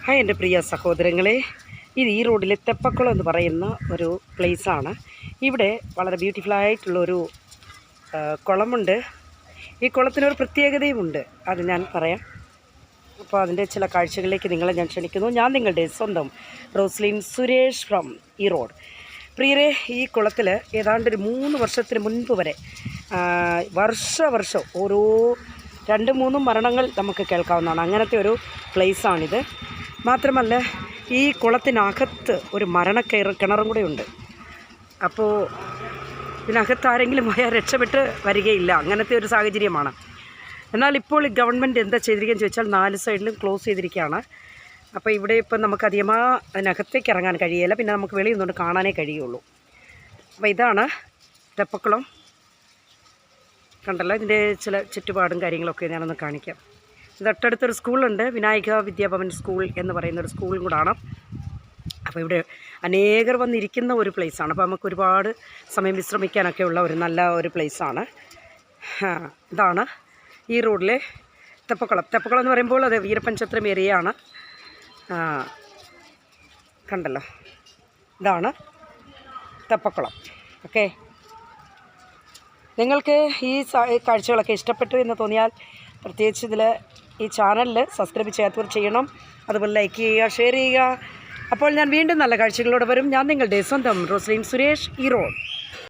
Hi എൻ്റെ പ്രിയ സഹോദരങ്ങളെ, ഇത് ഈ റോഡിലെ തെപ്പക്കുളം എന്ന് പറയുന്ന ഒരു പ്ലേസാണ്. ഇവിടെ വളരെ ബ്യൂട്ടിഫുള്ളായിട്ടുള്ളൊരു കുളമുണ്ട്. ഈ കുളത്തിനൊരു പ്രത്യേകതയുമുണ്ട്, അത് ഞാൻ പറയാം. അപ്പോൾ അതിൻ്റെ ചില കാഴ്ചകളിലേക്ക് നിങ്ങളെ ഞാൻ ക്ഷണിക്കുന്നു. ഞാൻ നിങ്ങളുടെ സ്വന്തം റോസ്ലിൻ സുരേഷ് ഫ്രം ഈ റോഡ്. പ്രിയരെ, ഈ കുളത്തിൽ ഏതാണ്ടൊരു 3 വർഷത്തിന് മുൻപ് വരെ വർഷം ഓരോ 2-3 മരണങ്ങൾ നമുക്ക് കേൾക്കാവുന്നതാണ്. അങ്ങനത്തെ ഒരു പ്ലേസാണിത്. മാത്രമല്ല, ഈ കുളത്തിനകത്ത് ഒരു കിണറും കൂടെ ഉണ്ട്. അപ്പോൾ ഇതിനകത്ത് ആരെങ്കിലും പോയാൽ രക്ഷപ്പെട്ട് വരികയില്ല, അങ്ങനത്തെ ഒരു സാഹചര്യമാണ്. എന്നാൽ ഇപ്പോൾ ഈ ഗവൺമെൻറ് എന്താ ചെയ്തിരിക്കുകയെന്ന് ചോദിച്ചാൽ 4 സൈഡിലും ക്ലോസ് ചെയ്തിരിക്കുകയാണ്. അപ്പോൾ ഇവിടെ ഇപ്പം നമുക്ക് അതിനകത്തേക്ക് ഇറങ്ങാൻ കഴിയില്ല, പിന്നെ നമുക്ക് വെളിയിൽ നിന്നുകൊണ്ട് കാണാനേ കഴിയുള്ളൂ. അപ്പോൾ ഇതാണ് തെപ്പക്കുളം, കണ്ടല്ലോ. ഇതിൻ്റെ ചില ചുറ്റുപാടും കാര്യങ്ങളൊക്കെ ഞാനൊന്ന് കാണിക്കാം. തൊട്ടടുത്തൊരു സ്കൂളുണ്ട്, വിനായക വിദ്യാഭവൻ സ്കൂൾ എന്ന് പറയുന്നൊരു സ്കൂളും കൂടാണ്. അപ്പോൾ ഇവിടെ അനേകർ വന്നിരിക്കുന്ന ഒരു പ്ലേസാണ്. അപ്പോൾ നമുക്ക് ഒരുപാട് സമയം വിശ്രമിക്കാനൊക്കെ ഉള്ള ഒരു നല്ല ഒരു പ്ലേസാണ്. ഇതാണ് ഈ റോഡിലെ തെപ്പക്കുളം. തെപ്പക്കുളം എന്ന് പറയുമ്പോൾ അത് വീരപ്പഞ്ചത്രം ഏരിയയാണ്. കണ്ടല്ലോ, ഇതാണ് തെപ്പക്കുളം. ഓക്കെ, നിങ്ങൾക്ക് ഈ കാഴ്ചകളൊക്കെ ഇഷ്ടപ്പെട്ടു എന്ന് തോന്നിയാൽ പ്രത്യേകിച്ച് ഈ ചാനലിൽ സബ്സ്ക്രൈബ് ചെയ്യാത്തവർ ചെയ്യണം. അതുപോലെ ലൈക്ക് ചെയ്യുക, ഷെയർ ചെയ്യുക. അപ്പോൾ ഞാൻ വീണ്ടും നല്ല കാഴ്ചകളോടെ വരും. ഞാൻ നിങ്ങളുടെ സ്വന്തം റോസ്ലിൻ സുരേഷ്, ഈ റോഡ്.